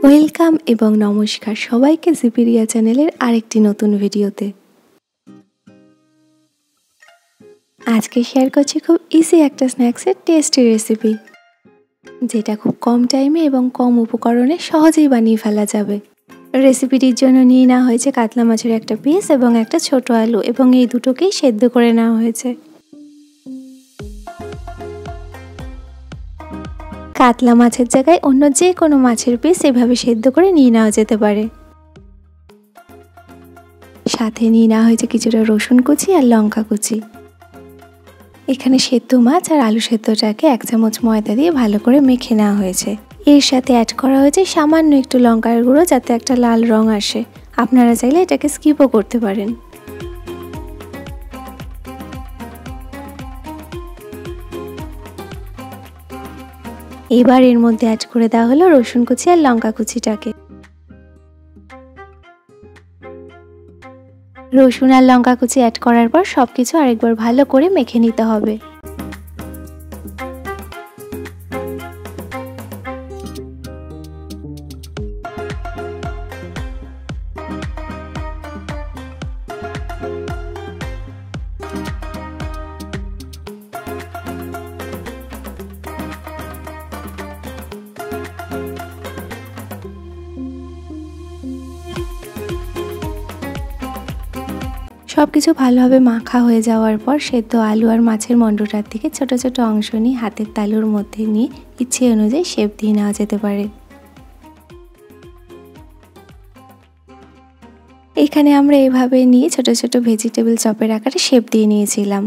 Welcome এবং নমস্কার সবাইকে জিপিরিয়া চ্যানেলের আরেকটি নতুন ভিডিওতে। আজকে শেয়ার করছি খুব ইজি একটা স্ন্যাক্সের টেস্টি রেসিপি, যেটা খুব কম টাইমে এবং কম উপকরণে সহজেই বানিয়ে ফেলা যাবে। রেসিপিটির জন্য নিয়ে নেওয়া হয়েছে কাতলা মাছের একটা পিস এবং একটা ছোট আলু, এবং এই দুটোকেই সেদ্ধ করে নেওয়া হয়েছে। কাতলা মাছের জায়গায় অন্য যে কোনো মাছের পিস এভাবে সেদ্ধ করে নিয়ে নেওয়া যেতে পারে। সাথে নিয়ে নেওয়া হয়েছে কিছুটা রসুন কুচি আর লঙ্কা কুচি। এখানে সেদ্ধ মাছ আর আলু সেদ্ধটাকে 1 চামচ ময়দা দিয়ে ভালো করে মেখে নেওয়া হয়েছে। এর সাথে অ্যাড করা হয়েছে সামান্য একটু লঙ্কার গুঁড়ো, যাতে একটা লাল রং আসে। আপনারা চাইলে এটাকে স্কিপও করতে পারেন। এবার এর মধ্যে অ্যাড করে দেওয়া হলো রসুন কুচি আর লঙ্কা কুচিটাকে। রসুন আর লঙ্কা কুচি অ্যাড করার পর সবকিছু আরেকবার ভালো করে মেখে নিতে হবে। সবকিছু ভালোভাবে মাখা হয়ে যাওয়ার পর সেদ্ধ আলু আর মাছের মণ্ডটার থেকে ছোট ছোট অংশ নিয়ে হাতের তালুর মধ্যে নিয়ে ইচ্ছে অনুযায়ী শেপ দিয়ে নেওয়া যেতে পারে। এখানে আমরা এভাবে নিয়ে ছোট ছোট ভেজিটেবল চপের আকারে শেপ দিয়ে নিয়েছিলাম।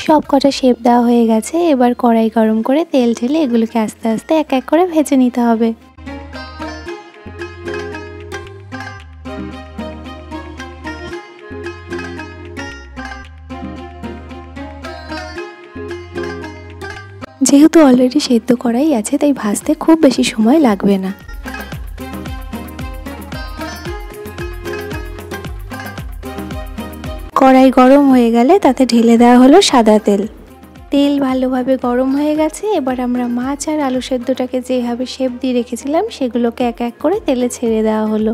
সব কটা শেপ দেওয়া হয়ে গেছে। এবার কড়াই গরম করে তেল ঢেলে এগুলোকে আস্তে আস্তে এক এক করে ভেজে নিতে হবে। যেহেতু অলরেডি সেদ্ধ করাই আছে, তাই ভাজতে খুব বেশি সময় লাগবে না। কড়াই গরম হয়ে গেলে তাতে ঢেলে দেওয়া হলো সাদা তেল। তেল ভালোভাবে গরম হয়ে গেছে। এবার আমরা মাছ আর আলু সেদ্ধটাকে যেভাবে শেপ দিয়ে রেখেছিলাম সেগুলোকে এক এক করে তেলে ছেড়ে দেওয়া হলো।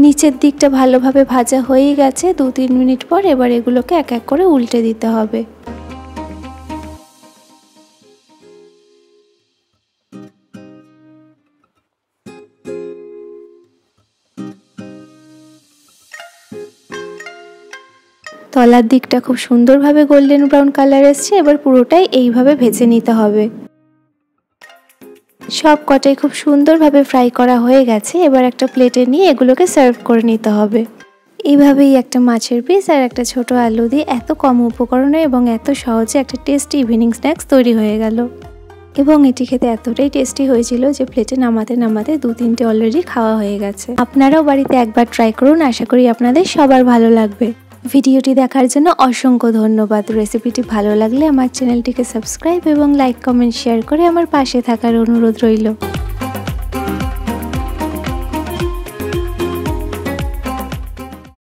নিচের দিকটা ভালোভাবে ভাজা হয়ে গেছে। 2-3 মিনিট পর এবার এগুলোকে এক এক করে উল্টে দিতে হবে। তলার দিকটা খুব সুন্দরভাবে গোল্ডেন ব্রাউন কালার এসছে। এবার পুরোটাই এইভাবে ভেজে নিতে হবে। সব কটাই খুব সুন্দরভাবে ফ্রাই করা হয়ে গেছে। এবার একটা প্লেটে নিয়ে এগুলোকে সার্ভ করে নিতে হবে। এইভাবেই একটা মাছের পিস আর একটা ছোট আলু দিয়ে এত কম উপকরণে এবং এত সহজে একটা টেস্টি ইভিনিং স্ন্যাক্স তৈরি হয়ে গেল। এবং এটি খেতে এতটাই টেস্টি হয়েছিল যে প্লেটে নামাতে নামাতে 2-3টে অলরেডি খাওয়া হয়ে গেছে। আপনারাও বাড়িতে একবার ট্রাই করুন, আশা করি আপনাদের সবার ভালো লাগবে। ভিডিওটি দেখার জন্য অসংখ্য ধন্যবাদ। রেসিপিটি ভালো লাগলে আমার চ্যানেলটিকে সাবস্ক্রাইব এবং লাইক, কমেন্ট, শেয়ার করে আমার পাশে থাকার অনুরোধ রইল।